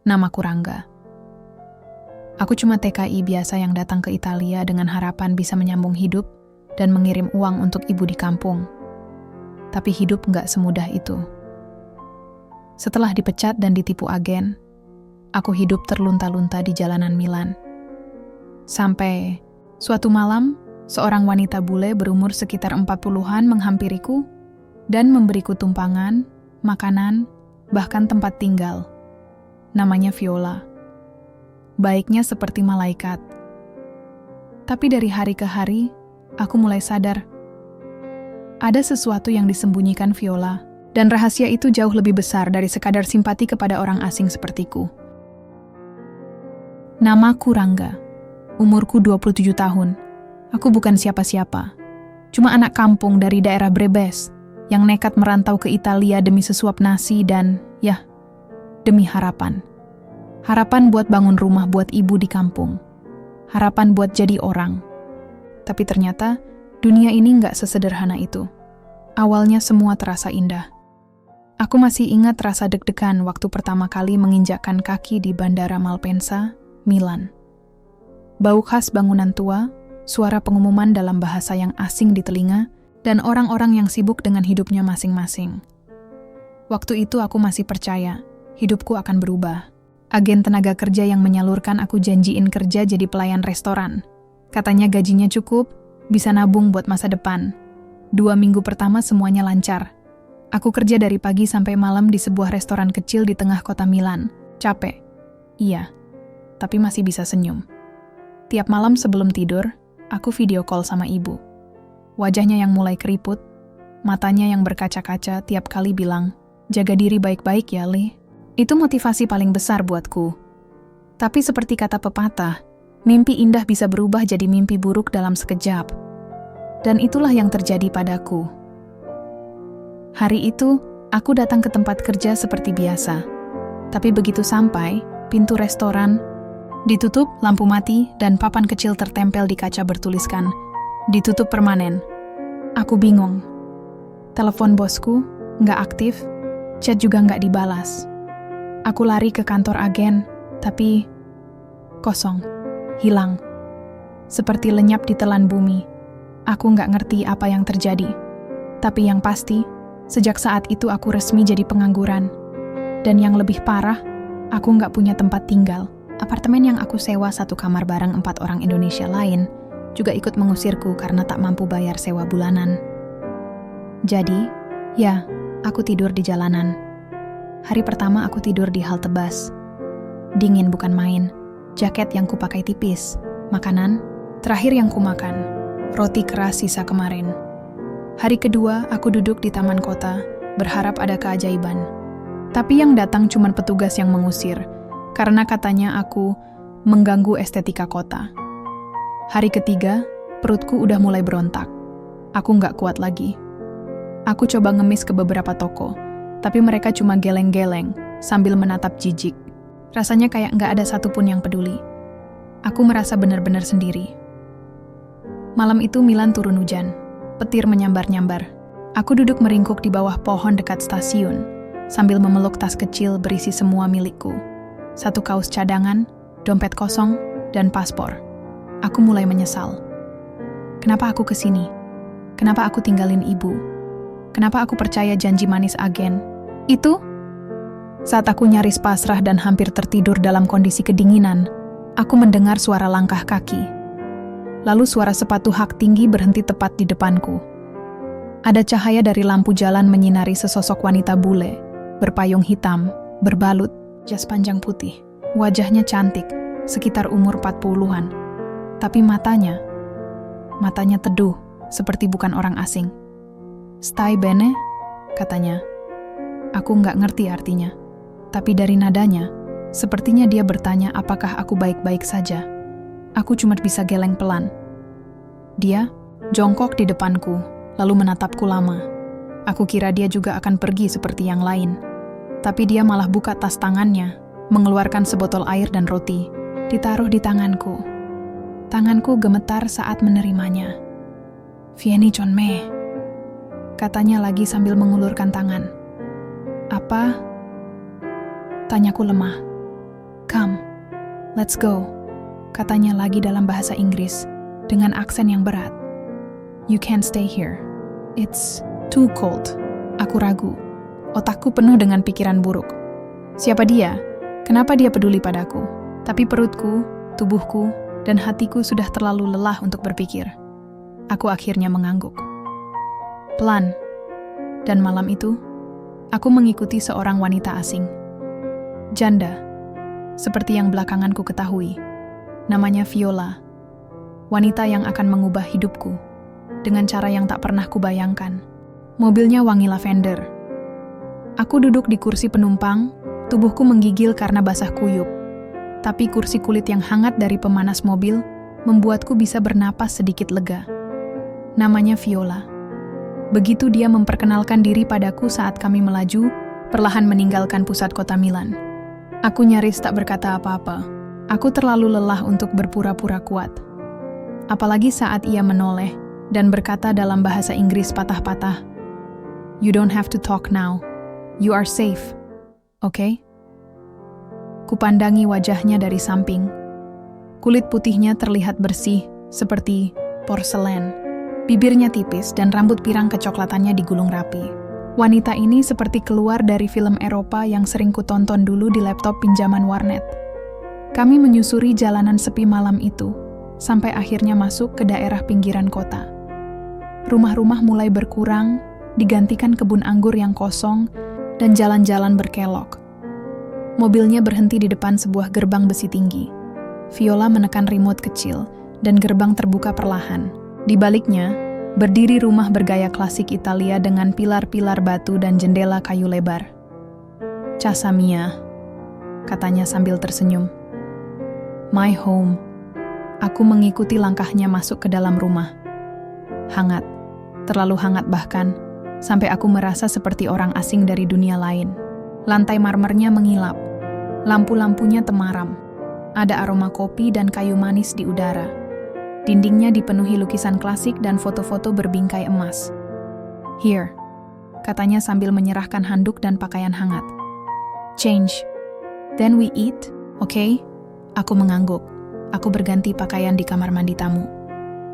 Namaku Rangga. Aku cuma TKI biasa yang datang ke Italia dengan harapan bisa menyambung hidup dan mengirim uang untuk ibu di kampung. Tapi hidup nggak semudah itu. Setelah dipecat dan ditipu agen, aku hidup terlunta-lunta di jalanan Milan. Sampai suatu malam, seorang wanita bule berumur sekitar 40-an menghampiriku dan memberiku tumpangan, makanan, bahkan tempat tinggal. Namanya Viola. Baiknya seperti malaikat. Tapi dari hari ke hari, aku mulai sadar. Ada sesuatu yang disembunyikan Viola, dan rahasia itu jauh lebih besar dari sekadar simpati kepada orang asing sepertiku. Namaku Rangga. Umurku 27 tahun. Aku bukan siapa-siapa. Cuma anak kampung dari daerah Brebes yang nekat merantau ke Italia demi sesuap nasi dan, demi harapan. Harapan buat bangun rumah buat ibu di kampung. Harapan buat jadi orang. Tapi ternyata, dunia ini nggak sesederhana itu. Awalnya semua terasa indah. Aku masih ingat rasa deg-degan waktu pertama kali menginjakkan kaki di Bandara Malpensa, Milan. Bau khas bangunan tua, suara pengumuman dalam bahasa yang asing di telinga, dan orang-orang yang sibuk dengan hidupnya masing-masing. Waktu itu aku masih percaya, hidupku akan berubah. Agen tenaga kerja yang menyalurkan aku janjiin kerja jadi pelayan restoran. Katanya gajinya cukup, bisa nabung buat masa depan. 2 minggu pertama semuanya lancar. Aku kerja dari pagi sampai malam di sebuah restoran kecil di tengah kota Milan. Capek. Iya, tapi masih bisa senyum. Tiap malam sebelum tidur, aku video call sama ibu. Wajahnya yang mulai keriput, matanya yang berkaca-kaca tiap kali bilang, "Jaga diri baik-baik ya, Li." Itu motivasi paling besar buatku. Tapi seperti kata pepatah, mimpi indah bisa berubah jadi mimpi buruk dalam sekejap. Dan itulah yang terjadi padaku. Hari itu, aku datang ke tempat kerja seperti biasa. Tapi begitu sampai, pintu restoran ditutup, lampu mati, dan papan kecil tertempel di kaca bertuliskan, "Ditutup permanen." Aku bingung. Telepon bosku nggak aktif, chat juga nggak dibalas. Aku lari ke kantor agen, tapi kosong, hilang. Seperti lenyap di telan bumi. Aku nggak ngerti apa yang terjadi. Tapi yang pasti, sejak saat itu aku resmi jadi pengangguran. Dan yang lebih parah, aku nggak punya tempat tinggal. Apartemen yang aku sewa 1 kamar bareng 4 orang Indonesia lain juga ikut mengusirku karena tak mampu bayar sewa bulanan. Jadi, aku tidur di jalanan. Hari pertama aku tidur di halte bus. Dingin bukan main. Jaket yang kupakai tipis. Makanan terakhir yang kumakan, roti keras sisa kemarin. Hari kedua aku duduk di taman kota, berharap ada keajaiban. Tapi yang datang cuma petugas yang mengusir, karena katanya aku mengganggu estetika kota. Hari ketiga, perutku udah mulai berontak. Aku nggak kuat lagi. Aku coba ngemis ke beberapa toko, tapi mereka cuma geleng-geleng sambil menatap jijik. Rasanya kayak nggak ada satupun yang peduli. Aku merasa benar-benar sendiri. Malam itu Milan turun hujan. Petir menyambar-nyambar. Aku duduk meringkuk di bawah pohon dekat stasiun, sambil memeluk tas kecil berisi semua milikku. 1 kaos cadangan, dompet kosong, dan paspor. Aku mulai menyesal. Kenapa aku kesini? Kenapa aku tinggalin ibu? Kenapa aku percaya janji manis agen? Itu? Saat aku nyaris pasrah dan hampir tertidur dalam kondisi kedinginan, aku mendengar suara langkah kaki. Lalu suara sepatu hak tinggi berhenti tepat di depanku. Ada cahaya dari lampu jalan menyinari sesosok wanita bule, berpayung hitam, berbalut, jas panjang putih. Wajahnya cantik, sekitar umur 40-an. Tapi matanya teduh, seperti bukan orang asing. "Stai bene?" katanya. Aku nggak ngerti artinya. Tapi dari nadanya, sepertinya dia bertanya apakah aku baik-baik saja. Aku cuma bisa geleng pelan. Dia jongkok di depanku, lalu menatapku lama. Aku kira dia juga akan pergi seperti yang lain. Tapi dia malah buka tas tangannya, mengeluarkan sebotol air dan roti, ditaruh di tanganku. Tanganku gemetar saat menerimanya. "Vieni con me," katanya lagi sambil mengulurkan tangan. "Apa?" tanyaku lemah. Come, let's go, katanya lagi dalam bahasa Inggris dengan aksen yang berat. You can't stay here. It's too cold. Aku ragu. Otakku penuh dengan pikiran buruk. Siapa dia? Kenapa dia peduli padaku? Tapi perutku, tubuhku, dan hatiku sudah terlalu lelah untuk berpikir. Aku akhirnya mengangguk. Pelan. Dan malam itu, aku mengikuti seorang wanita asing. Janda, seperti yang belakangan ku ketahui. Namanya Viola. Wanita yang akan mengubah hidupku dengan cara yang tak pernah kubayangkan. Mobilnya wangi lavender. Aku duduk di kursi penumpang, tubuhku menggigil karena basah kuyup. Tapi kursi kulit yang hangat dari pemanas mobil membuatku bisa bernapas sedikit lega. Namanya Viola. Begitu dia memperkenalkan diri padaku saat kami melaju, perlahan meninggalkan pusat kota Milan. Aku nyaris tak berkata apa-apa. Aku terlalu lelah untuk berpura-pura kuat. Apalagi saat ia menoleh dan berkata dalam bahasa Inggris patah-patah, "You don't have to talk now. You are safe. Okay?" Kupandangi wajahnya dari samping. Kulit putihnya terlihat bersih, seperti porselen. Bibirnya tipis dan rambut pirang kecoklatannya digulung rapi. Wanita ini seperti keluar dari film Eropa yang sering kutonton dulu di laptop pinjaman warnet. Kami menyusuri jalanan sepi malam itu, sampai akhirnya masuk ke daerah pinggiran kota. Rumah-rumah mulai berkurang, digantikan kebun anggur yang kosong, dan jalan-jalan berkelok. Mobilnya berhenti di depan sebuah gerbang besi tinggi. Viola menekan remote kecil, dan gerbang terbuka perlahan. Di baliknya, berdiri rumah bergaya klasik Italia dengan pilar-pilar batu dan jendela kayu lebar. "Casa mia," katanya sambil tersenyum. "My home." Aku mengikuti langkahnya masuk ke dalam rumah. Hangat, terlalu hangat bahkan, sampai aku merasa seperti orang asing dari dunia lain. Lantai marmernya mengilap, lampu-lampunya temaram, ada aroma kopi dan kayu manis di udara. Dindingnya dipenuhi lukisan klasik dan foto-foto berbingkai emas. "Here," katanya sambil menyerahkan handuk dan pakaian hangat. "Change. Then we eat, okay?" Aku mengangguk. Aku berganti pakaian di kamar mandi tamu.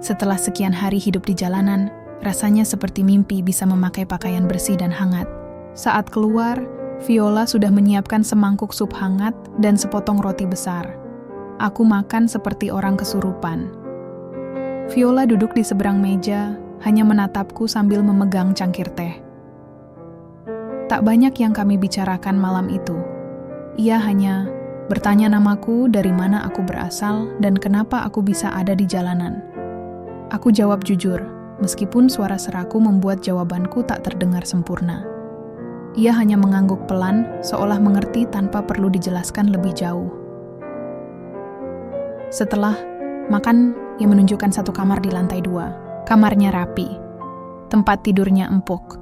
Setelah sekian hari hidup di jalanan, rasanya seperti mimpi bisa memakai pakaian bersih dan hangat. Saat keluar, Viola sudah menyiapkan semangkuk sup hangat dan sepotong roti besar. Aku makan seperti orang kesurupan. Viola duduk di seberang meja, hanya menatapku sambil memegang cangkir teh. Tak banyak yang kami bicarakan malam itu. Ia hanya bertanya namaku, dari mana aku berasal, dan kenapa aku bisa ada di jalanan. Aku jawab jujur, meskipun suara seraku membuat jawabanku tak terdengar sempurna. Ia hanya mengangguk pelan, seolah mengerti tanpa perlu dijelaskan lebih jauh. Setelah makan, ia menunjukkan satu kamar di lantai 2. Kamarnya rapi. Tempat tidurnya empuk.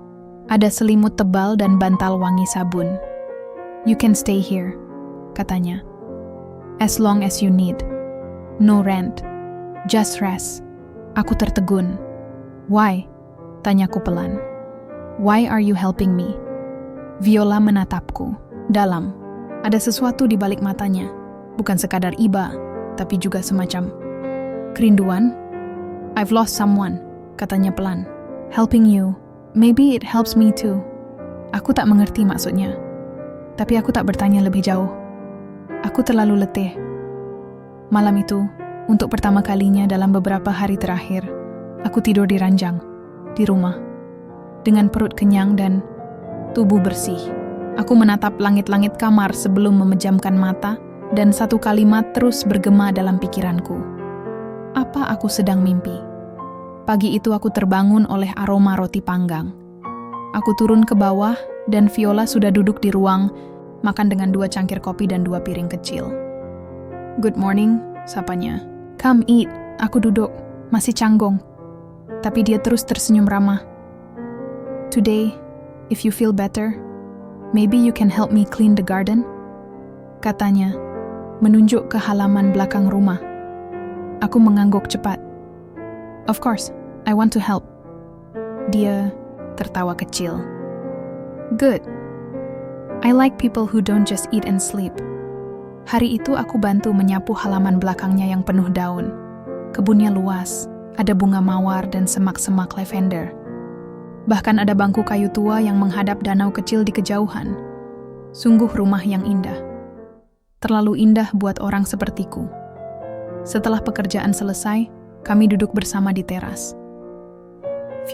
Ada selimut tebal dan bantal wangi sabun. "You can stay here," katanya. "As long as you need. No rent. Just rest." Aku tertegun. "Why?" tanyaku pelan. "Why are you helping me?" Viola menatapku. Dalam. Ada sesuatu di balik matanya. Bukan sekadar iba, tapi juga semacam kerinduan. "I've lost someone," katanya pelan. "Helping you. Maybe it helps me too." Aku tak mengerti maksudnya. Tapi aku tak bertanya lebih jauh. Aku terlalu letih. Malam itu, untuk pertama kalinya dalam beberapa hari terakhir, aku tidur di ranjang, di rumah, dengan perut kenyang dan tubuh bersih. Aku menatap langit-langit kamar sebelum memejamkan mata, dan satu kalimat terus bergema dalam pikiranku. Apa aku sedang mimpi? Pagi itu aku terbangun oleh aroma roti panggang. Aku turun ke bawah, dan Viola sudah duduk di ruang, makan dengan 2 cangkir kopi dan 2 piring kecil. "Good morning," sapanya. "Come eat." Aku duduk, masih canggung. Tapi dia terus tersenyum ramah. "Today, if you feel better, maybe you can help me clean the garden?" katanya, menunjuk ke halaman belakang rumah. Aku mengangguk cepat. "Of course, I want to help." Dia tertawa kecil. "Good. I like people who don't just eat and sleep. Hari itu aku bantu menyapu halaman belakangnya yang penuh daun. Kebunnya luas, ada bunga mawar dan semak-semak lavender. Bahkan ada bangku kayu tua yang menghadap danau kecil di kejauhan. Sungguh rumah yang indah. Terlalu indah buat orang sepertiku. Setelah pekerjaan selesai, kami duduk bersama di teras.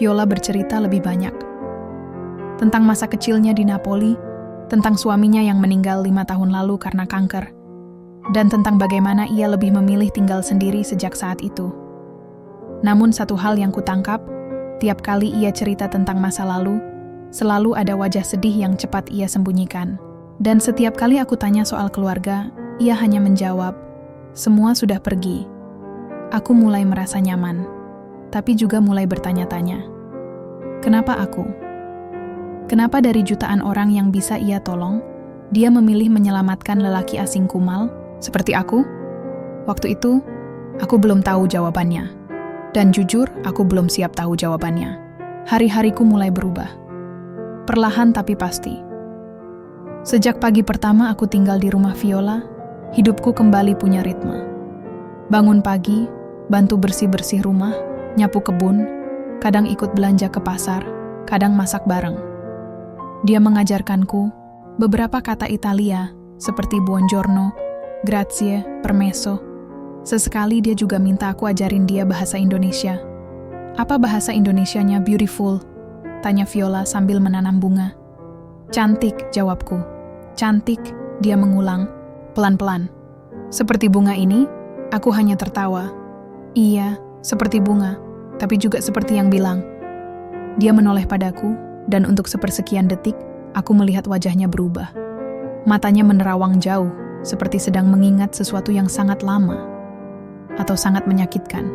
Viola bercerita lebih banyak. Tentang masa kecilnya di Napoli, tentang suaminya yang meninggal 5 tahun lalu karena kanker, dan tentang bagaimana ia lebih memilih tinggal sendiri sejak saat itu. Namun satu hal yang kutangkap, tiap kali ia cerita tentang masa lalu, selalu ada wajah sedih yang cepat ia sembunyikan. Dan setiap kali aku tanya soal keluarga, ia hanya menjawab, "Semua sudah pergi." Aku mulai merasa nyaman, tapi juga mulai bertanya-tanya. Kenapa aku? Kenapa dari jutaan orang yang bisa ia tolong, dia memilih menyelamatkan lelaki asing kumal seperti aku? Waktu itu, aku belum tahu jawabannya. Dan jujur, aku belum siap tahu jawabannya. Hari-hariku mulai berubah. Perlahan tapi pasti. Sejak pagi pertama aku tinggal di rumah Viola, hidupku kembali punya ritme. Bangun pagi, bantu bersih-bersih rumah, nyapu kebun, kadang ikut belanja ke pasar, kadang masak bareng. Dia mengajarkanku beberapa kata Italia, seperti buongiorno, grazie, permesso. Sesekali dia juga minta aku ajarin dia bahasa Indonesia. Apa bahasa Indonesianya beautiful? Tanya Viola sambil menanam bunga. Cantik, jawabku. Cantik, dia mengulang, pelan-pelan. Seperti bunga ini, aku hanya tertawa. Iya, seperti bunga, tapi juga seperti yang bilang. Dia menoleh padaku, dan untuk sepersekian detik, aku melihat wajahnya berubah. Matanya menerawang jauh, seperti sedang mengingat sesuatu yang sangat lama, atau sangat menyakitkan.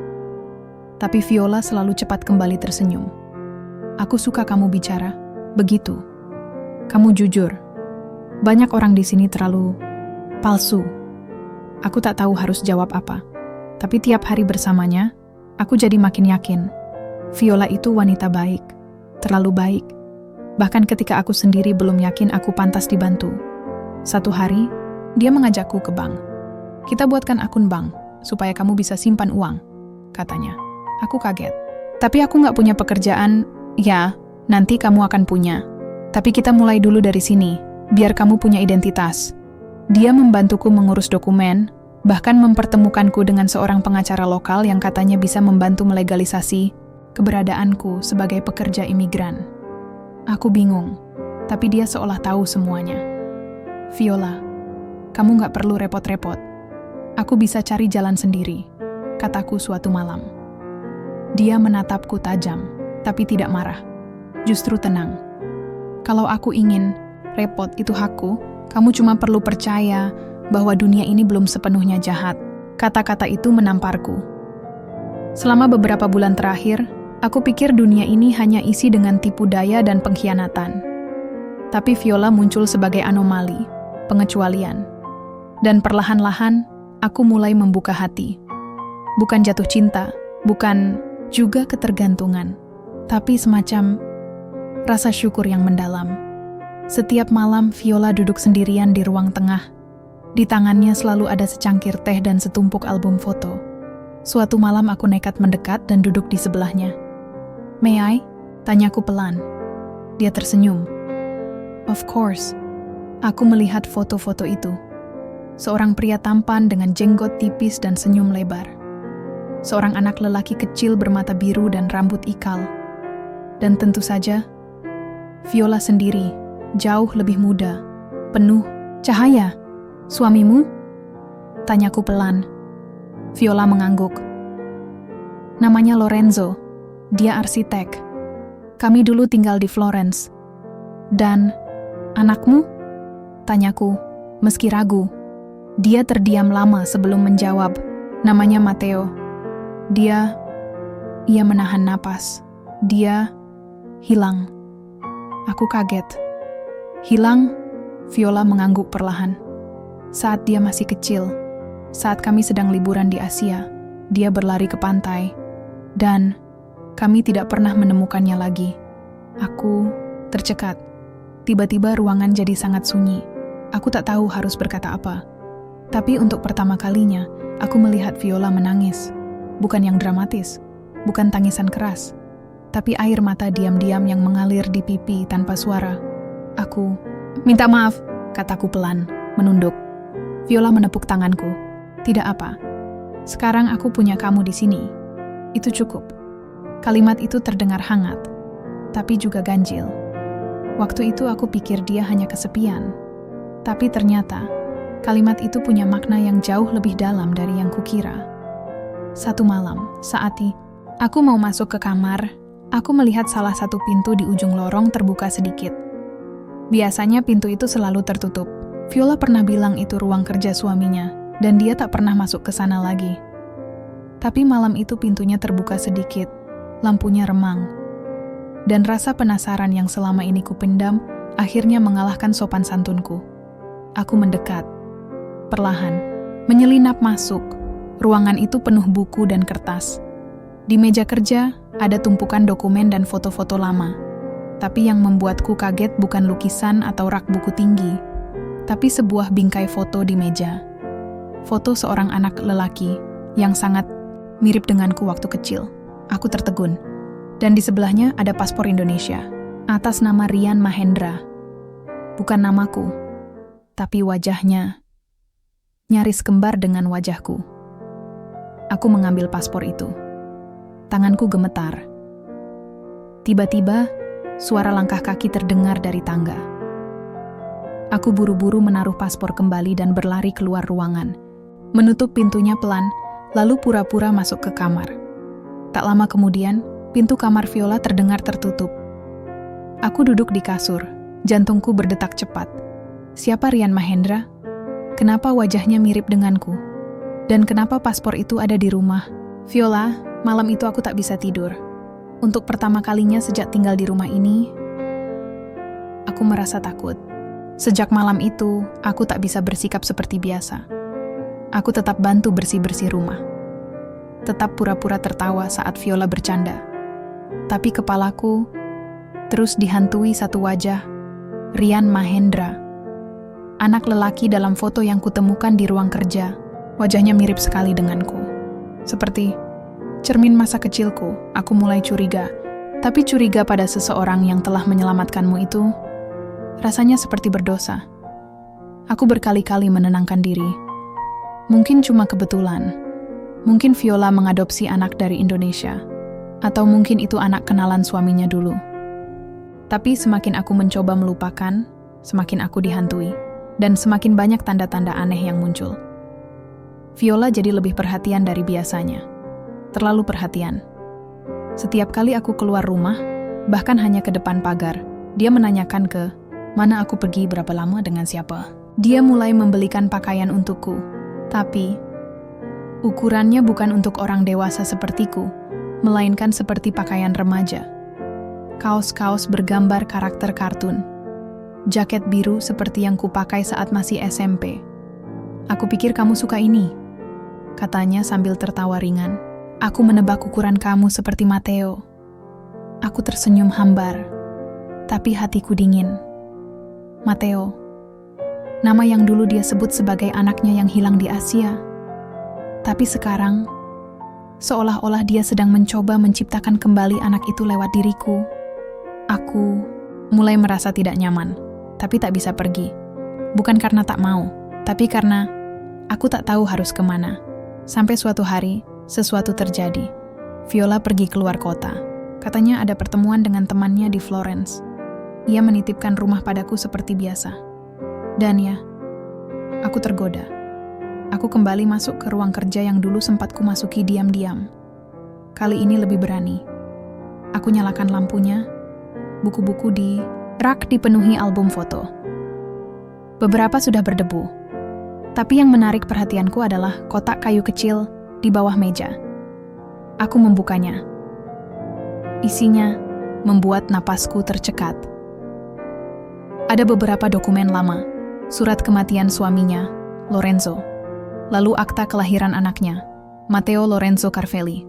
Tapi Viola selalu cepat kembali tersenyum. Aku suka kamu bicara, begitu. Kamu jujur. Banyak orang di sini terlalu palsu. Aku tak tahu harus jawab apa. Tapi tiap hari bersamanya, aku jadi makin yakin. Viola itu wanita baik, terlalu baik. Bahkan ketika aku sendiri belum yakin aku pantas dibantu. Satu hari, dia mengajakku ke bank. Kita buatkan akun bank, supaya kamu bisa simpan uang, katanya. Aku kaget. Tapi aku nggak punya pekerjaan. Ya, nanti kamu akan punya. Tapi kita mulai dulu dari sini, biar kamu punya identitas. Dia membantuku mengurus dokumen, bahkan mempertemukanku dengan seorang pengacara lokal yang katanya bisa membantu melegalisasi keberadaanku sebagai pekerja imigran. Aku bingung, tapi dia seolah tahu semuanya. Viola, kamu nggak perlu repot-repot. Aku bisa cari jalan sendiri, kataku suatu malam. Dia menatapku tajam, tapi tidak marah. Justru tenang. Kalau aku ingin, repot itu hakku, kamu cuma perlu percaya bahwa dunia ini belum sepenuhnya jahat. Kata-kata itu menamparku. Selama beberapa bulan terakhir, aku pikir dunia ini hanya isi dengan tipu daya dan pengkhianatan. Tapi Viola muncul sebagai anomali, pengecualian. Dan perlahan-lahan, aku mulai membuka hati. Bukan jatuh cinta, bukan juga ketergantungan, tapi semacam rasa syukur yang mendalam. Setiap malam, Viola duduk sendirian di ruang tengah. Di tangannya selalu ada secangkir teh dan setumpuk album foto. Suatu malam aku nekat mendekat dan duduk di sebelahnya. "May I?" tanyaku pelan. Dia tersenyum. Of course. Aku melihat foto-foto itu. Seorang pria tampan dengan jenggot tipis dan senyum lebar. Seorang anak lelaki kecil bermata biru dan rambut ikal. Dan tentu saja, Viola sendiri, jauh lebih muda, penuh cahaya. "Suamimu?" tanyaku pelan. Viola mengangguk. "Namanya Lorenzo. Dia arsitek. Kami dulu tinggal di Florence." "Dan anakmu?" tanyaku, meski ragu. Dia terdiam lama sebelum menjawab. "Namanya Matteo. Ia menahan napas. Dia hilang." Aku kaget. "Hilang?" Viola mengangguk perlahan. "Saat dia masih kecil, saat kami sedang liburan di Asia, dia berlari ke pantai, dan kami tidak pernah menemukannya lagi." Aku tercekat. Tiba-tiba ruangan jadi sangat sunyi. Aku tak tahu harus berkata apa. Tapi untuk pertama kalinya, aku melihat Viola menangis. Bukan yang dramatis, bukan tangisan keras, tapi air mata diam-diam yang mengalir di pipi tanpa suara. Aku, "Minta maaf," kataku pelan, menunduk. Viola menepuk tanganku. "Tidak apa. Sekarang aku punya kamu di sini. Itu cukup." Kalimat itu terdengar hangat, tapi juga ganjil. Waktu itu aku pikir dia hanya kesepian. Tapi ternyata, kalimat itu punya makna yang jauh lebih dalam dari yang kukira. Satu malam, saat aku mau masuk ke kamar, aku melihat salah satu pintu di ujung lorong terbuka sedikit. Biasanya pintu itu selalu tertutup. Viola pernah bilang itu ruang kerja suaminya, dan dia tak pernah masuk ke sana lagi. Tapi malam itu pintunya terbuka sedikit, lampunya remang. Dan rasa penasaran yang selama ini kupendam, akhirnya mengalahkan sopan santunku. Aku mendekat, perlahan, menyelinap masuk. Ruangan itu penuh buku dan kertas. Di meja kerja, ada tumpukan dokumen dan foto-foto lama. Tapi yang membuatku kaget bukan lukisan atau rak buku tinggi, tapi sebuah bingkai foto di meja. Foto seorang anak lelaki yang sangat mirip denganku waktu kecil. Aku tertegun. Dan di sebelahnya ada paspor Indonesia, atas nama Rian Mahendra. Bukan namaku, tapi wajahnya nyaris kembar dengan wajahku. Aku mengambil paspor itu. Tanganku gemetar. Tiba-tiba, suara langkah kaki terdengar dari tangga. Aku buru-buru menaruh paspor kembali dan berlari keluar ruangan. Menutup pintunya pelan, lalu pura-pura masuk ke kamar. Tak lama kemudian, pintu kamar Viola terdengar tertutup. Aku duduk di kasur, jantungku berdetak cepat. Siapa Rian Mahendra? Kenapa wajahnya mirip denganku? Dan kenapa paspor itu ada di rumah? Viola, malam itu aku tak bisa tidur. Untuk pertama kalinya sejak tinggal di rumah ini, aku merasa takut. Sejak malam itu, aku tak bisa bersikap seperti biasa. Aku tetap bantu bersih-bersih rumah. Tetap pura-pura tertawa saat Viola bercanda. Tapi kepalaku terus dihantui satu wajah, Rian Mahendra. Anak lelaki dalam foto yang kutemukan di ruang kerja. Wajahnya mirip sekali denganku. Seperti cermin masa kecilku, aku mulai curiga. Tapi curiga pada seseorang yang telah menyelamatkanmu itu, rasanya seperti berdosa. Aku berkali-kali menenangkan diri. Mungkin cuma kebetulan. Mungkin Viola mengadopsi anak dari Indonesia. Atau mungkin itu anak kenalan suaminya dulu. Tapi semakin aku mencoba melupakan, semakin aku dihantui. Dan semakin banyak tanda-tanda aneh yang muncul. Viola jadi lebih perhatian dari biasanya. Terlalu perhatian. Setiap kali aku keluar rumah, bahkan hanya ke depan pagar, dia menanyakan mana aku pergi, berapa lama, dengan siapa. Dia mulai membelikan pakaian untukku. Tapi ukurannya bukan untuk orang dewasa sepertiku, melainkan seperti pakaian remaja. Kaos-kaos bergambar karakter kartun. Jaket biru seperti yang kupakai saat masih SMP. "Aku pikir kamu suka ini," katanya sambil tertawa ringan. "Aku menebak ukuran kamu seperti Matteo." Aku tersenyum hambar, tapi hatiku dingin. Matteo, nama yang dulu dia sebut sebagai anaknya yang hilang di Asia. Tapi sekarang, seolah-olah dia sedang mencoba menciptakan kembali anak itu lewat diriku. Aku mulai merasa tidak nyaman, tapi tak bisa pergi. Bukan karena tak mau, tapi karena aku tak tahu harus kemana. Sampai suatu hari, sesuatu terjadi. Viola pergi keluar kota. Katanya ada pertemuan dengan temannya di Florence. Ia menitipkan rumah padaku seperti biasa. Dan ya, aku tergoda. Aku kembali masuk ke ruang kerja yang dulu sempat kumasuki diam-diam. Kali ini lebih berani. Aku nyalakan lampunya, buku-buku di rak dipenuhi album foto. Beberapa sudah berdebu. Tapi yang menarik perhatianku adalah kotak kayu kecil di bawah meja. Aku membukanya. Isinya membuat napasku tercekat. Ada beberapa dokumen lama, surat kematian suaminya, Lorenzo, lalu akta kelahiran anaknya, Matteo Lorenzo Carvelli,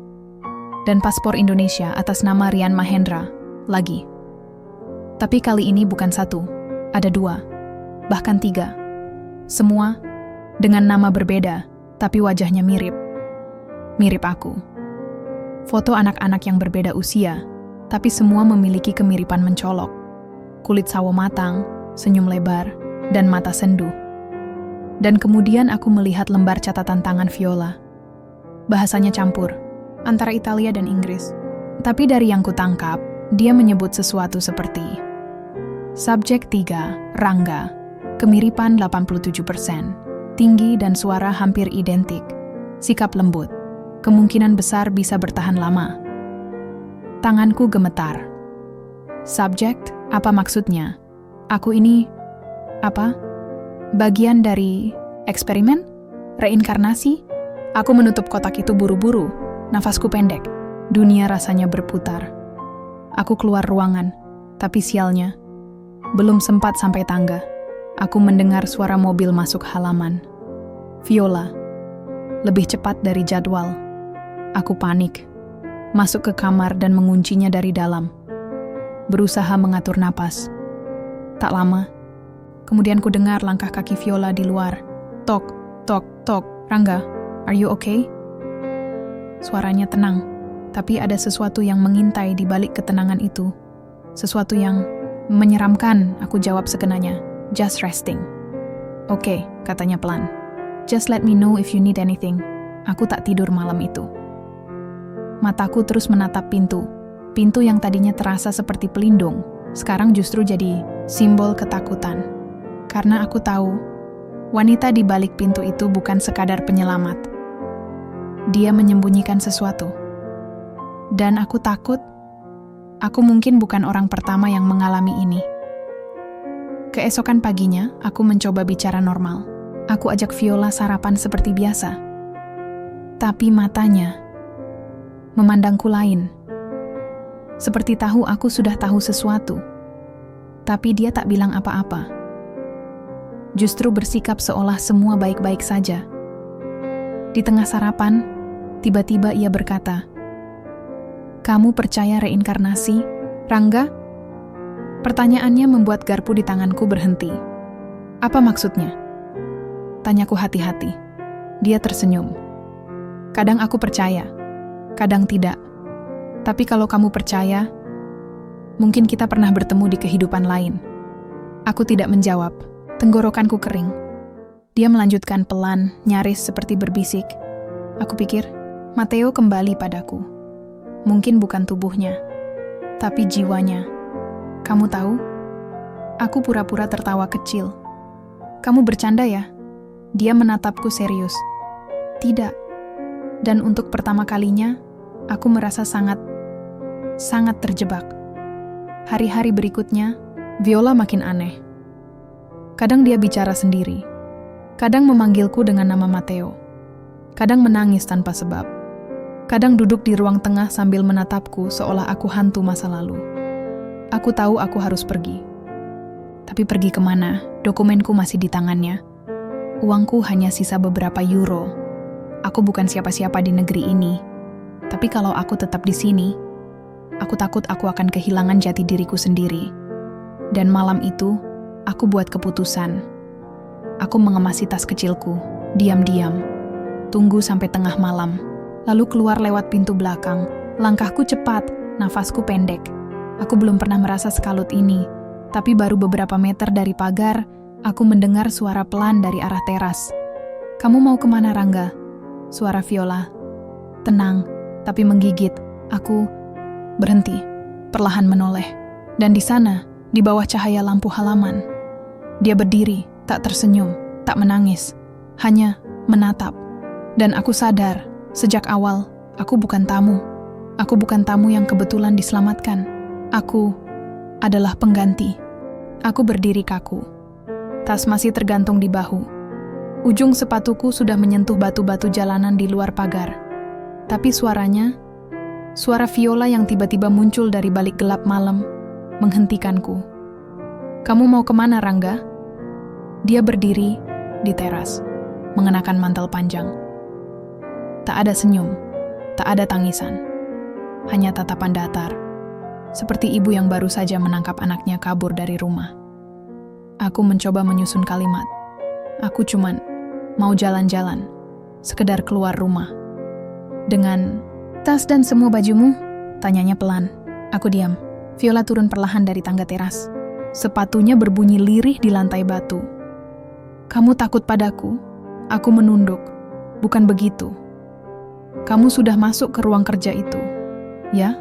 dan paspor Indonesia atas nama Rian Mahendra, lagi. Tapi kali ini bukan satu, ada 2, bahkan 3. Semua Dengan nama berbeda, tapi wajahnya mirip. Mirip aku. Foto anak-anak yang berbeda usia, tapi semua memiliki kemiripan mencolok. Kulit sawo matang, senyum lebar, dan mata sendu. Dan kemudian aku melihat lembar catatan tangan Viola. Bahasanya campur, antara Italia dan Inggris. Tapi dari yang kutangkap, dia menyebut sesuatu seperti Subjek 3, Rangga, kemiripan 87%, tinggi dan suara hampir identik, sikap lembut, kemungkinan besar bisa bertahan lama. Tanganku gemetar. Subjek, apa maksudnya? Aku ini, apa? Bagian dari eksperimen? Reinkarnasi? Aku menutup kotak itu buru-buru, nafasku pendek. Dunia rasanya berputar. Aku keluar ruangan, tapi sialnya, belum sempat sampai tangga. Aku mendengar suara mobil masuk halaman. Viola, lebih cepat dari jadwal. Aku panik, masuk ke kamar dan menguncinya dari dalam. Berusaha mengatur napas. Tak lama, kemudian ku dengar langkah kaki Viola di luar. Tok, tok, tok. Rangga, are you okay? Suaranya tenang, tapi ada sesuatu yang mengintai di balik ketenangan itu. Sesuatu yang menyeramkan, aku jawab sekenanya. Just resting. Oke, katanya pelan. Just let me know if you need anything. Aku tak tidur malam itu. Mataku terus menatap pintu. Pintu yang tadinya terasa seperti pelindung, sekarang justru jadi simbol ketakutan. Karena aku tahu, wanita di balik pintu itu bukan sekadar penyelamat. Dia menyembunyikan sesuatu. Dan aku takut, aku mungkin bukan orang pertama yang mengalami ini. Keesokan paginya, aku mencoba bicara normal. Aku ajak Viola sarapan seperti biasa. Tapi matanya memandangku lain. Seperti tahu aku sudah tahu sesuatu. Tapi dia tak bilang apa-apa. Justru bersikap seolah semua baik-baik saja. Di tengah sarapan, tiba-tiba ia berkata, "Kamu percaya reinkarnasi, Rangga?" Pertanyaannya membuat garpu di tanganku berhenti. Apa maksudnya? Tanyaku hati-hati. Dia tersenyum. Kadang aku percaya, kadang tidak. Tapi kalau kamu percaya, mungkin kita pernah bertemu di kehidupan lain. Aku tidak menjawab. Tenggorokanku kering. Dia melanjutkan pelan, nyaris seperti berbisik. Aku pikir, Matteo kembali padaku. Mungkin bukan tubuhnya, tapi jiwanya. Kamu tahu? Aku pura-pura tertawa kecil. Kamu bercanda ya? Dia menatapku serius. Tidak. Dan untuk pertama kalinya, aku merasa sangat terjebak. Hari-hari berikutnya, Viola makin aneh. Kadang dia bicara sendiri. Kadang memanggilku dengan nama Matteo. Kadang menangis tanpa sebab. Kadang duduk di ruang tengah sambil menatapku seolah aku hantu masa lalu. Aku tahu aku harus pergi. Tapi pergi kemana? Dokumenku masih di tangannya. Uangku hanya sisa beberapa euro. Aku bukan siapa-siapa di negeri ini. Tapi kalau aku tetap di sini, aku takut aku akan kehilangan jati diriku sendiri. Dan malam itu, aku buat keputusan. Aku mengemasi tas kecilku, diam-diam. Tunggu sampai tengah malam. Lalu keluar lewat pintu belakang. Langkahku cepat, nafasku pendek. Aku belum pernah merasa sekalut ini, tapi baru beberapa meter dari pagar, aku mendengar suara pelan dari arah teras. "Kamu mau kemana, Rangga?" Suara Viola. Tenang, tapi menggigit. Aku berhenti, perlahan menoleh. Dan di sana, di bawah cahaya lampu halaman, dia berdiri, tak tersenyum, tak menangis, hanya menatap. Dan aku sadar, sejak awal, aku bukan tamu. Aku bukan tamu yang kebetulan diselamatkan. Aku adalah pengganti. Aku berdiri kaku. Tas masih tergantung di bahu. Ujung sepatuku sudah menyentuh batu-batu jalanan di luar pagar. Tapi suaranya, suara Viola yang tiba-tiba muncul dari balik gelap malam, menghentikanku. "Kamu mau kemana, Rangga?" Dia berdiri di teras, mengenakan mantel panjang. Tak ada senyum, tak ada tangisan. Hanya tatapan datar. Seperti ibu yang baru saja menangkap anaknya kabur dari rumah. Aku mencoba menyusun kalimat. Aku cuman mau jalan-jalan, sekedar keluar rumah. Dengan tas dan semua bajumu? Tanyanya pelan. Aku diam. Viola turun perlahan dari tangga teras. Sepatunya berbunyi lirih di lantai batu. Kamu takut padaku? Aku menunduk. Bukan begitu. Kamu sudah masuk ke ruang kerja itu, ya?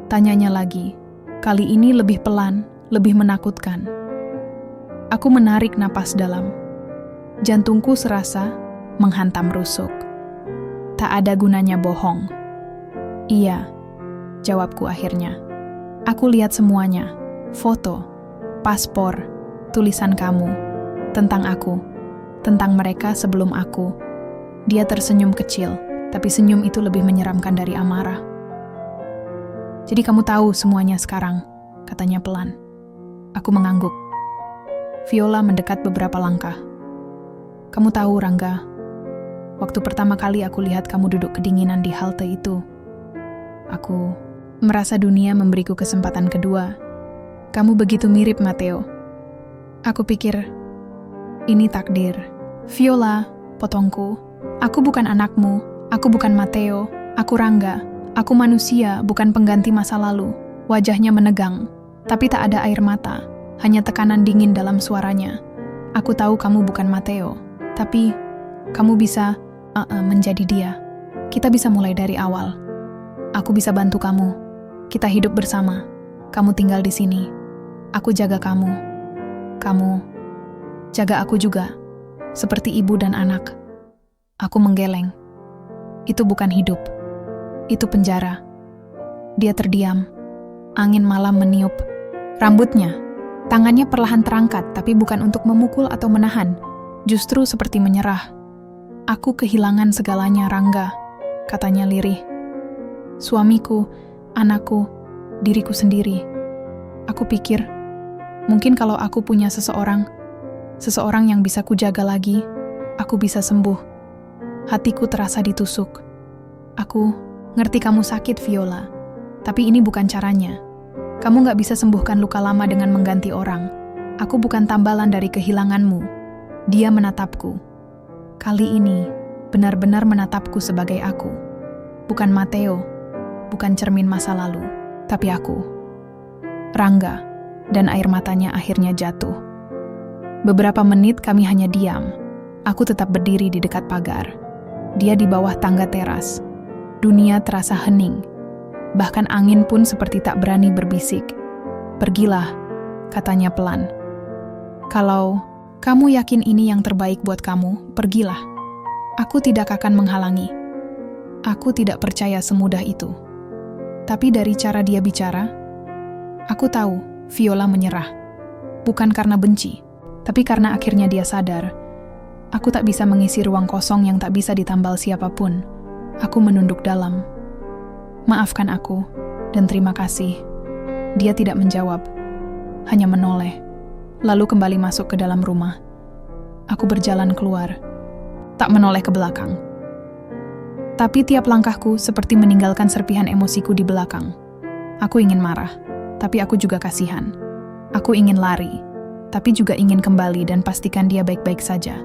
Tanyanya lagi. Kali ini lebih pelan, lebih menakutkan. Aku menarik napas dalam. Jantungku serasa menghantam rusuk. Tak ada gunanya bohong. Iya, jawabku akhirnya. Aku lihat semuanya. Foto, paspor, tulisan kamu. Tentang aku. Tentang mereka sebelum aku. Dia tersenyum kecil, tapi senyum itu lebih menyeramkan dari amarah. Jadi kamu tahu semuanya sekarang, katanya pelan. Aku mengangguk. Viola mendekat beberapa langkah. Kamu tahu, Rangga, waktu pertama kali aku lihat kamu duduk kedinginan di halte itu, aku merasa dunia memberiku kesempatan kedua. Kamu begitu mirip Matteo. Aku pikir, ini takdir. Viola, potongku, aku bukan anakmu, aku bukan Matteo, aku Rangga. Aku manusia, bukan pengganti masa lalu. Wajahnya menegang, tapi tak ada air mata, hanya tekanan dingin dalam suaranya. Aku tahu kamu bukan Matteo, tapi kamu bisa menjadi dia. Kita bisa mulai dari awal. Aku bisa bantu kamu. Kita hidup bersama. Kamu tinggal di sini. Aku jaga kamu. Kamu jaga aku juga, seperti ibu dan anak. Aku menggeleng. Itu bukan hidup. Itu penjara. Dia terdiam. Angin malam meniup rambutnya. Tangannya perlahan terangkat, tapi bukan untuk memukul atau menahan. Justru seperti menyerah. Aku kehilangan segalanya, Rangga, katanya lirih. Suamiku, anakku, diriku sendiri. Aku pikir, mungkin kalau aku punya seseorang yang bisa kujaga lagi, aku bisa sembuh. Hatiku terasa ditusuk. Aku ngerti kamu sakit, Viola. Tapi ini bukan caranya. Kamu gak bisa sembuhkan luka lama dengan mengganti orang. Aku bukan tambalan dari kehilanganmu. Dia menatapku. Kali ini, benar-benar menatapku sebagai aku. Bukan Matteo, bukan cermin masa lalu, tapi aku. Rangga, dan air matanya akhirnya jatuh. Beberapa menit kami hanya diam. Aku tetap berdiri di dekat pagar. Dia di bawah tangga teras. Dunia terasa hening. Bahkan angin pun seperti tak berani berbisik. Pergilah, katanya pelan. Kalau kamu yakin ini yang terbaik buat kamu, pergilah. Aku tidak akan menghalangi. Aku tidak percaya semudah itu. Tapi dari cara dia bicara, aku tahu Viola menyerah. Bukan karena benci, tapi karena akhirnya dia sadar. Aku tak bisa mengisi ruang kosong yang tak bisa ditambal siapapun. Aku menunduk dalam. Maafkan aku, dan terima kasih. Dia tidak menjawab, hanya menoleh, lalu kembali masuk ke dalam rumah. Aku berjalan keluar, tak menoleh ke belakang. Tapi tiap langkahku seperti meninggalkan serpihan emosiku di belakang. Aku ingin marah, tapi aku juga kasihan. Aku ingin lari, tapi juga ingin kembali dan pastikan dia baik-baik saja.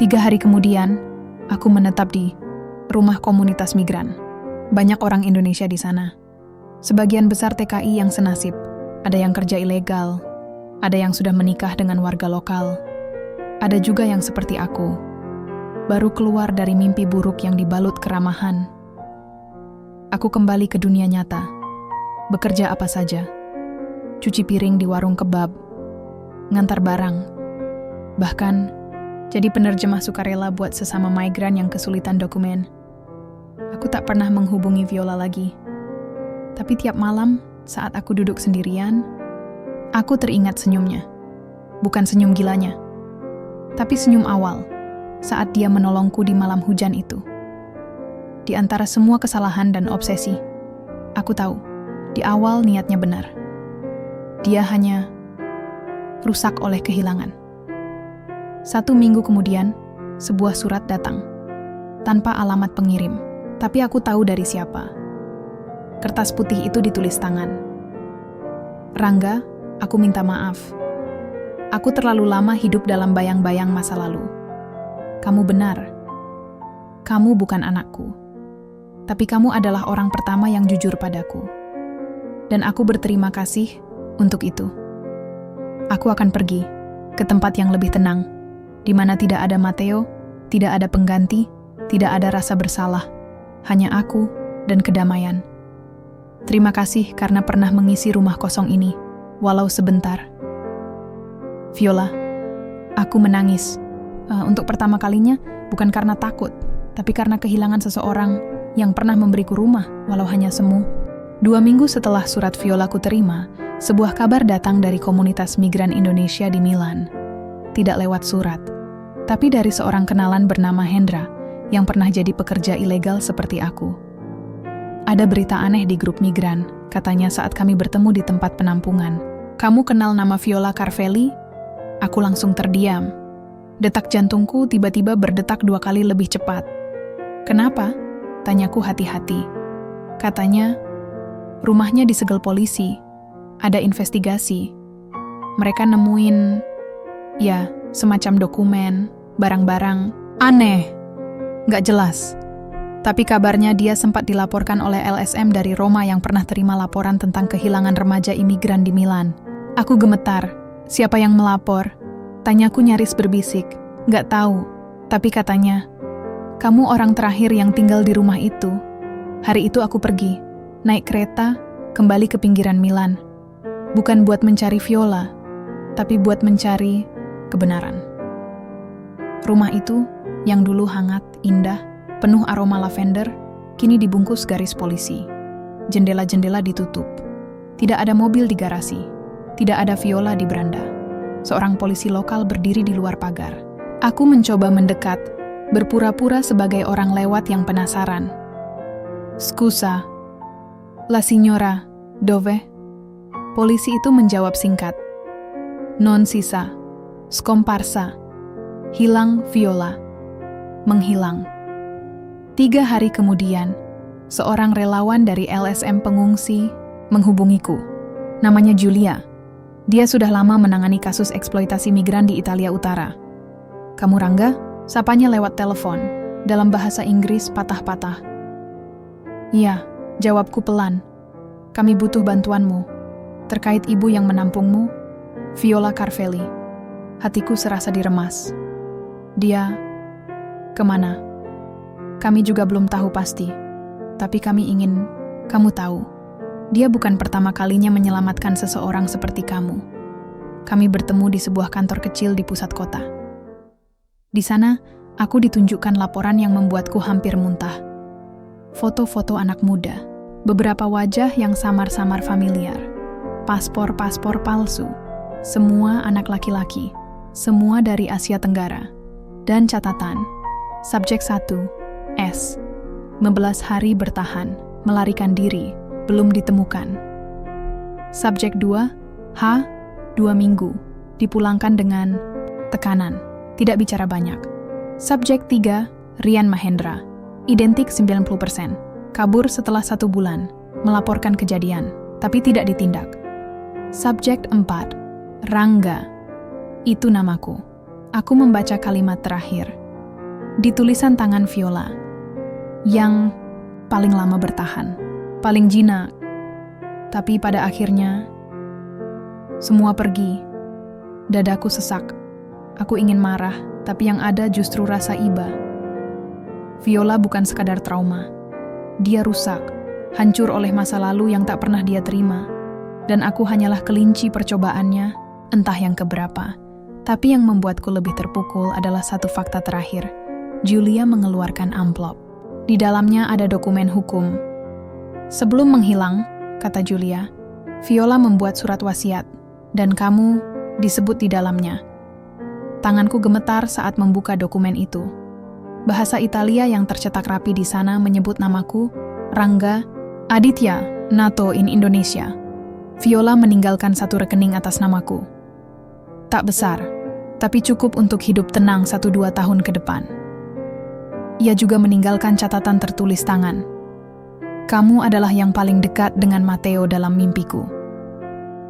3 hari kemudian, aku menetap di rumah komunitas migran. Banyak orang Indonesia di sana. Sebagian besar TKI yang senasib. Ada yang kerja ilegal. Ada yang sudah menikah dengan warga lokal. Ada juga yang seperti aku. Baru keluar dari mimpi buruk yang dibalut keramahan. Aku kembali ke dunia nyata. Bekerja apa saja. Cuci piring di warung kebab. Ngantar barang. Bahkan, jadi penerjemah sukarela buat sesama migran yang kesulitan dokumen. Aku tak pernah menghubungi Viola lagi. Tapi tiap malam, saat aku duduk sendirian, aku teringat senyumnya. Bukan senyum gilanya, tapi senyum awal, saat dia menolongku di malam hujan itu. Di antara semua kesalahan dan obsesi, aku tahu, di awal niatnya benar. Dia hanya rusak oleh kehilangan. 1 minggu kemudian, sebuah surat datang, tanpa alamat pengirim. Tapi aku tahu dari siapa. Kertas putih itu ditulis tangan. Rangga, aku minta maaf. Aku terlalu lama hidup dalam bayang-bayang masa lalu. kamu benar. Kamu bukan anakku. Tapi kamu adalah orang pertama yang jujur padaku. Dan aku berterima kasih untuk itu. Aku akan pergi ke tempat yang lebih tenang, di mana tidak ada Matteo, tidak ada pengganti, tidak ada rasa bersalah, hanya aku dan kedamaian. Terima kasih karena pernah mengisi rumah kosong ini, walau sebentar. Viola, aku menangis. Untuk pertama kalinya, bukan karena takut, tapi karena kehilangan seseorang yang pernah memberiku rumah, walau hanya semu. 2 minggu setelah surat Viola ku terima, sebuah kabar datang dari komunitas migran Indonesia di Milan. Tidak lewat surat, tapi dari seorang kenalan bernama Hendra, yang pernah jadi pekerja ilegal seperti aku. Ada berita aneh di grup migran, katanya saat kami bertemu di tempat penampungan. Kamu kenal nama Viola Carvelli? Aku langsung terdiam. Detak jantungku tiba-tiba berdetak 2 kali lebih cepat. Kenapa? Tanyaku hati-hati. Katanya, rumahnya disegel polisi. Ada investigasi. Mereka nemuin, ya, semacam dokumen, barang-barang. Aneh. Nggak jelas. Tapi kabarnya dia sempat dilaporkan oleh LSM dari Roma yang pernah terima laporan tentang kehilangan remaja imigran di Milan. Aku gemetar. Siapa yang melapor? Tanyaku nyaris berbisik. Nggak tahu. Tapi katanya, kamu orang terakhir yang tinggal di rumah itu. Hari itu aku pergi, naik kereta, kembali ke pinggiran Milan. Bukan buat mencari Viola, tapi buat mencari kebenaran. Rumah itu, yang dulu hangat, indah, penuh aroma lavender, kini dibungkus garis polisi. Jendela-jendela ditutup. Tidak ada mobil di garasi. Tidak ada Viola di beranda. Seorang polisi lokal berdiri di luar pagar. Aku mencoba mendekat, berpura-pura sebagai orang lewat yang penasaran. Scusa, la signora, dove? Polisi itu menjawab singkat. Non sisa, scomparsa, hilang Viola, menghilang. 3 hari kemudian, seorang relawan dari LSM pengungsi menghubungiku. Namanya Julia. Dia sudah lama menangani kasus eksploitasi migran di Italia Utara. Kamu Rangga? Sapanya lewat telepon, dalam bahasa Inggris patah-patah. Iya, jawabku pelan. Kami butuh bantuanmu. Terkait ibu yang menampungmu, Viola Carvelli. Hatiku serasa diremas. Dia kemana? Kami juga belum tahu pasti. Tapi kami ingin kamu tahu. Dia bukan pertama kalinya menyelamatkan seseorang seperti kamu. Kami bertemu di sebuah kantor kecil di pusat kota. Di sana, aku ditunjukkan laporan yang membuatku hampir muntah. Foto-foto anak muda, beberapa wajah yang samar-samar familiar, paspor-paspor palsu, semua anak laki-laki, semua dari Asia Tenggara, dan catatan, subjek 1, S, 15 hari bertahan, melarikan diri, belum ditemukan. Subjek 2, H, 2 minggu, dipulangkan dengan tekanan, tidak bicara banyak. Subjek 3, Rian Mahendra, identik 90%, kabur setelah 1 bulan, melaporkan kejadian, tapi tidak ditindak. Subjek 4, Rangga, itu namaku. Aku membaca kalimat terakhir, di tulisan tangan Viola, yang paling lama bertahan, paling jinak, tapi pada akhirnya semua pergi. Dadaku sesak. Aku ingin marah, tapi yang ada justru rasa iba. Viola bukan sekadar trauma. Dia rusak, hancur oleh masa lalu yang tak pernah dia terima. Dan aku hanyalah kelinci percobaannya, entah yang keberapa. Tapi yang membuatku lebih terpukul adalah satu fakta terakhir. Julia mengeluarkan amplop. Di dalamnya ada dokumen hukum. Sebelum menghilang, kata Julia, Viola membuat surat wasiat, dan kamu disebut di dalamnya. Tanganku gemetar saat membuka dokumen itu. Bahasa Italia yang tercetak rapi di sana menyebut namaku, Rangga Aditya, NATO in Indonesia. Viola meninggalkan satu rekening atas namaku. Tak besar, tapi cukup untuk hidup tenang 1-2 tahun ke depan. Ia juga meninggalkan catatan tertulis tangan. Kamu adalah yang paling dekat dengan Matteo dalam mimpiku.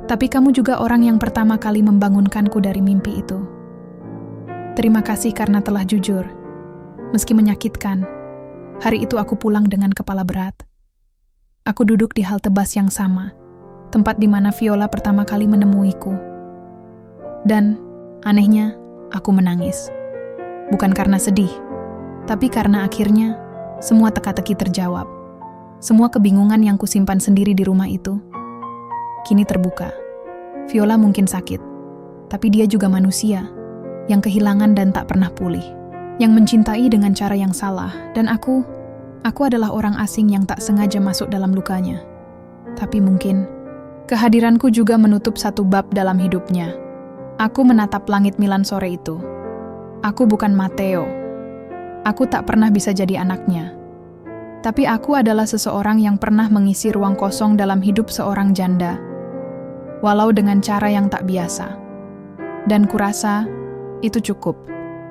Tapi kamu juga orang yang pertama kali membangunkanku dari mimpi itu. Terima kasih karena telah jujur, Meski menyakitkan, hari itu aku pulang dengan kepala berat. Aku duduk di halte bus yang sama, tempat di mana Viola pertama kali menemuiku. Dan, anehnya, aku menangis. Bukan karena sedih, tapi karena akhirnya semua teka-teki terjawab. Semua kebingungan yang kusimpan sendiri di rumah itu kini terbuka. Viola mungkin sakit, tapi dia juga manusia yang kehilangan dan tak pernah pulih, yang mencintai dengan cara yang salah, dan aku adalah orang asing yang tak sengaja masuk dalam lukanya. Tapi mungkin kehadiranku juga menutup satu bab dalam hidupnya. Aku menatap langit Milan sore itu. Aku bukan Matteo. Aku tak pernah bisa jadi anaknya. Tapi aku adalah seseorang yang pernah mengisi ruang kosong dalam hidup seorang janda, walau dengan cara yang tak biasa. Dan kurasa itu cukup.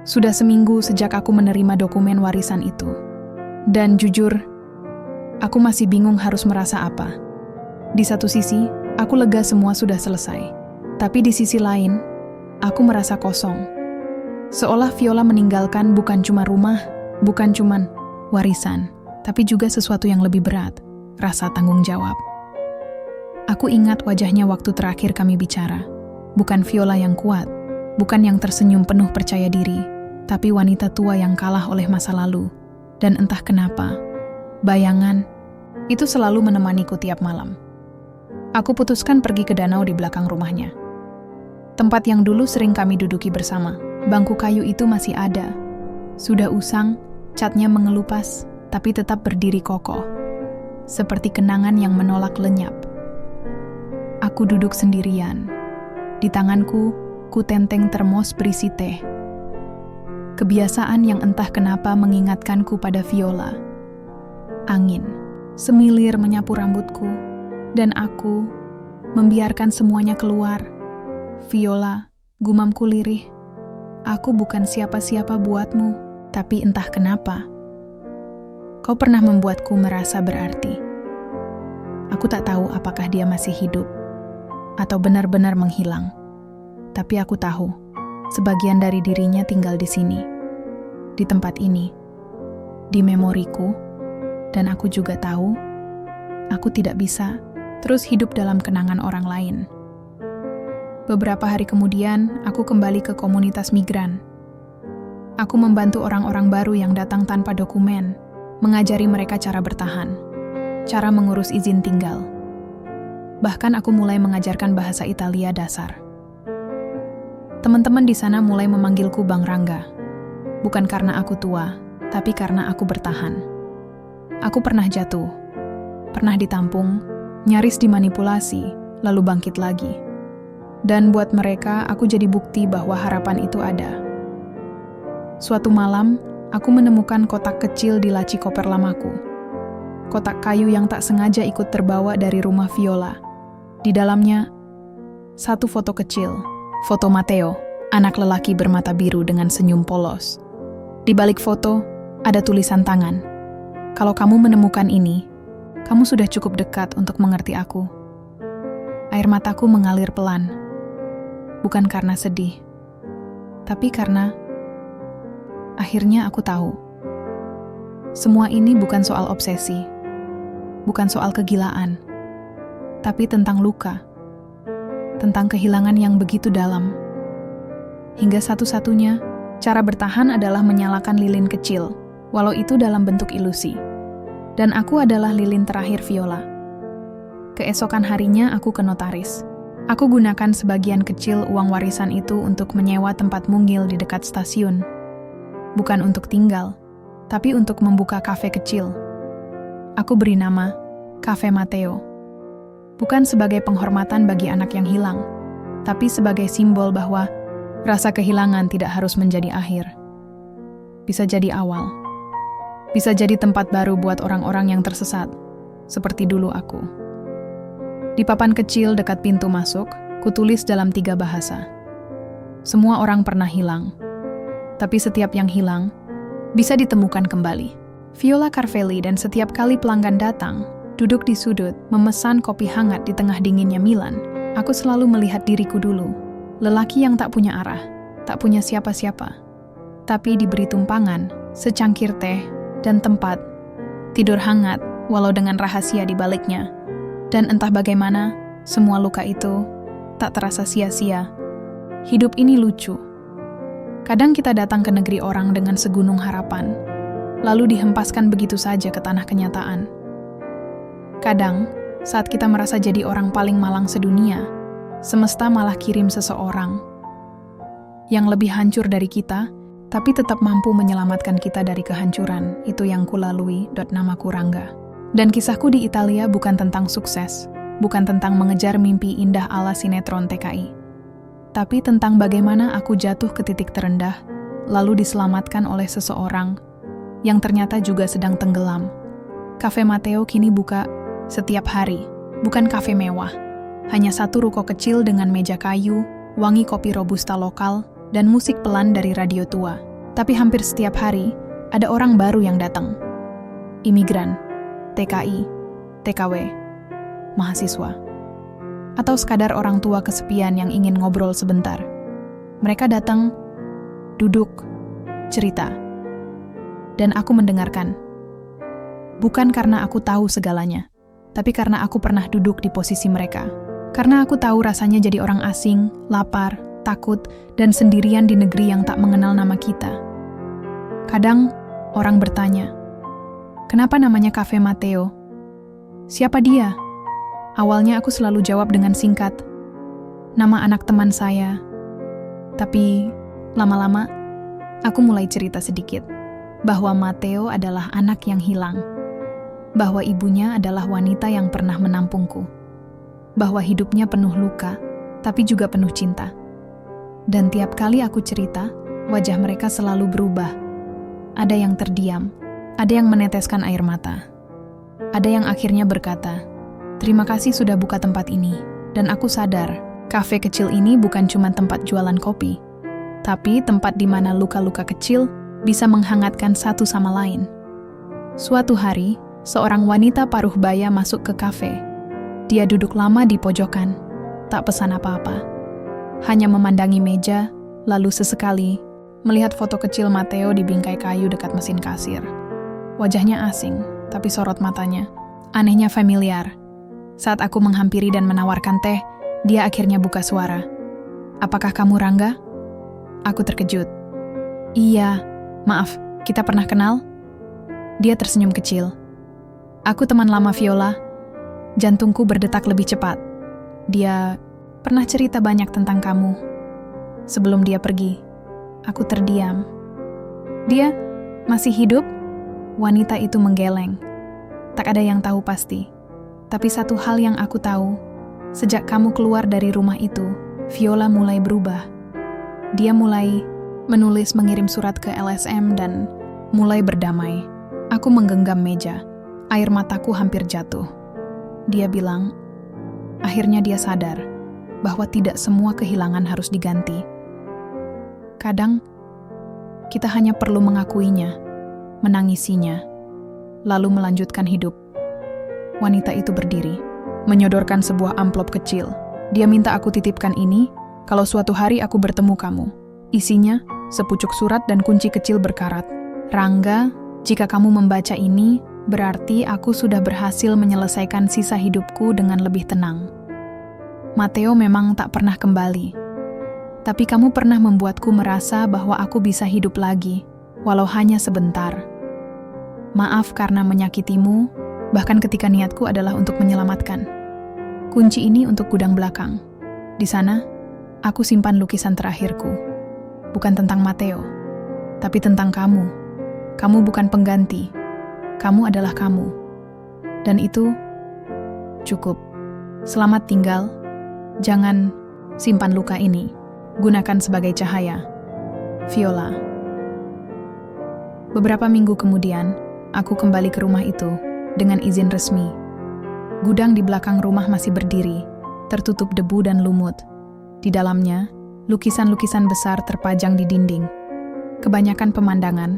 Sudah seminggu sejak aku menerima dokumen warisan itu. Dan jujur, aku masih bingung harus merasa apa. Di satu sisi, aku lega semua sudah selesai. Tapi di sisi lain, aku merasa kosong. Seolah Viola meninggalkan bukan cuma rumah, bukan cuma warisan, tapi juga sesuatu yang lebih berat, rasa tanggung jawab. Aku ingat wajahnya waktu terakhir kami bicara. Bukan Viola yang kuat, bukan yang tersenyum penuh percaya diri, tapi wanita tua yang kalah oleh masa lalu. Dan entah kenapa, bayangan itu selalu menemaniku tiap malam. Aku putuskan pergi ke danau di belakang rumahnya. Tempat yang dulu sering kami duduki bersama. Bangku kayu itu masih ada. Sudah usang, catnya mengelupas, tapi tetap berdiri kokoh. Seperti kenangan yang menolak lenyap. Aku duduk sendirian. Di tanganku, ku tenteng termos berisi teh. Kebiasaan yang entah kenapa mengingatkanku pada Viola. Angin, semilir menyapu rambutku, dan aku membiarkan semuanya keluar. Viola, gumamku lirih, aku bukan siapa-siapa buatmu, tapi entah kenapa, kau pernah membuatku merasa berarti. Aku tak tahu apakah dia masih hidup, atau benar-benar menghilang. Tapi aku tahu, sebagian dari dirinya tinggal di sini, di tempat ini, di memoriku, dan aku juga tahu, aku tidak bisa terus hidup dalam kenangan orang lain. Beberapa hari kemudian, aku kembali ke komunitas migran. Aku membantu orang-orang baru yang datang tanpa dokumen, mengajari mereka cara bertahan, cara mengurus izin tinggal. Bahkan aku mulai mengajarkan bahasa Italia dasar. Teman-teman di sana mulai memanggilku Bang Rangga. Bukan karena aku tua, tapi karena aku bertahan. Aku pernah jatuh, pernah ditampung, nyaris dimanipulasi, lalu bangkit lagi. Dan buat mereka, aku jadi bukti bahwa harapan itu ada. Suatu malam, aku menemukan kotak kecil di laci koper lamaku. Kotak kayu yang tak sengaja ikut terbawa dari rumah Viola. Di dalamnya, satu foto kecil. Foto Matteo, anak lelaki bermata biru dengan senyum polos. Di balik foto, ada tulisan tangan. Kalau kamu menemukan ini, kamu sudah cukup dekat untuk mengerti aku. Air mataku mengalir pelan. Bukan karena sedih, tapi karena akhirnya aku tahu. Semua ini bukan soal obsesi, bukan soal kegilaan, tapi tentang luka. Tentang kehilangan yang begitu dalam. Hingga satu-satunya, cara bertahan adalah menyalakan lilin kecil, walau itu dalam bentuk ilusi. Dan aku adalah lilin terakhir Viola. Keesokan harinya aku ke notaris. Aku gunakan sebagian kecil uang warisan itu untuk menyewa tempat mungil di dekat stasiun. Bukan untuk tinggal, tapi untuk membuka kafe kecil. Aku beri nama Cafe Matteo. Bukan sebagai penghormatan bagi anak yang hilang, tapi sebagai simbol bahwa rasa kehilangan tidak harus menjadi akhir. Bisa jadi awal. Bisa jadi tempat baru buat orang-orang yang tersesat, seperti dulu aku. Di papan kecil dekat pintu masuk, kutulis dalam 3 bahasa. Semua orang pernah hilang, tapi setiap yang hilang bisa ditemukan kembali. Viola Carvelli, dan setiap kali pelanggan datang, duduk di sudut, memesan kopi hangat di tengah dinginnya Milan, aku selalu melihat diriku dulu. Lelaki yang tak punya arah, tak punya siapa-siapa, tapi diberi tumpangan secangkir teh, dan tempat. Tidur hangat, walau dengan rahasia di baliknya. Dan entah bagaimana, semua luka itu tak terasa sia-sia. Hidup ini lucu. Kadang kita datang ke negeri orang dengan segunung harapan, lalu dihempaskan begitu saja ke tanah kenyataan. Kadang, saat kita merasa jadi orang paling malang sedunia, semesta malah kirim seseorang yang lebih hancur dari kita, tapi tetap mampu menyelamatkan kita dari kehancuran. Itu yang kulalui. Namaku Rangga. Dan kisahku di Italia bukan tentang sukses, bukan tentang mengejar mimpi indah ala sinetron TKI, tapi tentang bagaimana aku jatuh ke titik terendah, lalu diselamatkan oleh seseorang yang ternyata juga sedang tenggelam. Cafe Matteo kini buka setiap hari, bukan kafe mewah. Hanya satu ruko kecil dengan meja kayu, wangi kopi robusta lokal, dan musik pelan dari radio tua. Tapi hampir setiap hari, ada orang baru yang datang. Imigran, TKI, TKW, mahasiswa. Atau sekadar orang tua kesepian yang ingin ngobrol sebentar. Mereka datang, duduk, cerita. Dan aku mendengarkan. Bukan karena aku tahu segalanya, tapi karena aku pernah duduk di posisi mereka. Karena aku tahu rasanya jadi orang asing, lapar, takut, dan sendirian di negeri yang tak mengenal nama kita. Kadang, orang bertanya, kenapa namanya Cafe Matteo? Siapa dia? Awalnya aku selalu jawab dengan singkat, nama anak teman saya. Tapi, lama-lama, aku mulai cerita sedikit, bahwa Matteo adalah anak yang hilang, bahwa ibunya adalah wanita yang pernah menampungku, bahwa hidupnya penuh luka, tapi juga penuh cinta. Dan tiap kali aku cerita, wajah mereka selalu berubah. Ada yang terdiam, ada yang meneteskan air mata. Ada yang akhirnya berkata, terima kasih sudah buka tempat ini. Dan aku sadar, kafe kecil ini bukan cuma tempat jualan kopi, tapi tempat di mana luka-luka kecil bisa menghangatkan satu sama lain. Suatu hari, seorang wanita paruh baya masuk ke kafe. Dia duduk lama di pojokan, tak pesan apa-apa. Hanya memandangi meja, lalu sesekali melihat foto kecil Matteo di bingkai kayu dekat mesin kasir. Wajahnya asing, tapi sorot matanya anehnya familiar. Saat aku menghampiri dan menawarkan teh, dia akhirnya buka suara. Apakah kamu Rangga? Aku terkejut. Iya, maaf, kita pernah kenal? Dia tersenyum kecil. Aku teman lama Viola. Jantungku berdetak lebih cepat. Dia pernah cerita banyak tentang kamu. Sebelum dia pergi, aku terdiam. Dia masih hidup? Wanita itu menggeleng. Tak ada yang tahu pasti. Tapi satu hal yang aku tahu, sejak kamu keluar dari rumah itu, Viola mulai berubah. Dia mulai menulis, mengirim surat ke LSM, dan mulai berdamai. Aku menggenggam meja. Air mataku hampir jatuh. Dia bilang, akhirnya dia sadar bahwa tidak semua kehilangan harus diganti. Kadang, kita hanya perlu mengakuinya, menangisinya, lalu melanjutkan hidup. Wanita itu berdiri, menyodorkan sebuah amplop kecil. Dia minta aku titipkan ini, kalau suatu hari aku bertemu kamu. Isinya, sepucuk surat dan kunci kecil berkarat. Rangga, jika kamu membaca ini, berarti aku sudah berhasil menyelesaikan sisa hidupku dengan lebih tenang. Matteo memang tak pernah kembali. Tapi kamu pernah membuatku merasa bahwa aku bisa hidup lagi, walau hanya sebentar. Maaf karena menyakitimu, bahkan ketika niatku adalah untuk menyelamatkan. Kunci ini untuk gudang belakang. Di sana, aku simpan lukisan terakhirku. Bukan tentang Matteo, tapi tentang kamu. Kamu bukan pengganti. Kamu adalah kamu. Dan itu cukup. Selamat tinggal. Jangan simpan luka ini. Gunakan sebagai cahaya. Viola. Beberapa minggu kemudian, aku kembali ke rumah itu dengan izin resmi. Gudang di belakang rumah masih berdiri, tertutup debu dan lumut. Di dalamnya, lukisan-lukisan besar terpajang di dinding. Kebanyakan pemandangan,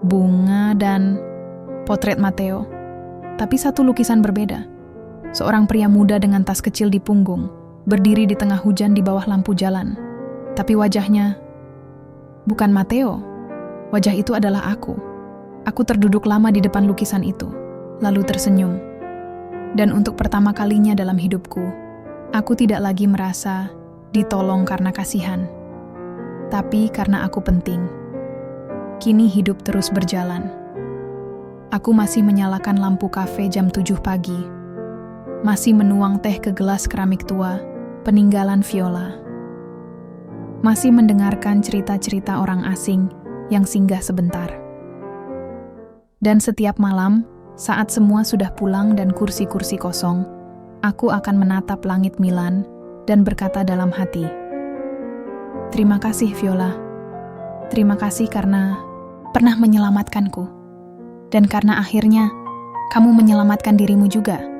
bunga, dan potret Matteo. Tapi satu lukisan berbeda. Seorang pria muda dengan tas kecil di punggung, berdiri di tengah hujan di bawah lampu jalan. Tapi wajahnya bukan Matteo. Wajah itu adalah aku. Aku terduduk lama di depan lukisan itu, lalu tersenyum. Dan untuk pertama kalinya dalam hidupku, aku tidak lagi merasa ditolong karena kasihan, tapi karena aku penting. Kini hidup terus berjalan. Aku masih menyalakan lampu kafe jam 7 pagi, masih menuang teh ke gelas keramik tua, peninggalan Viola. Masih mendengarkan cerita-cerita orang asing yang singgah sebentar. Dan setiap malam, saat semua sudah pulang dan kursi-kursi kosong, aku akan menatap langit Milan dan berkata dalam hati, "Terima kasih Viola. Terima kasih karena pernah menyelamatkanku. Dan karena akhirnya kamu menyelamatkan dirimu juga."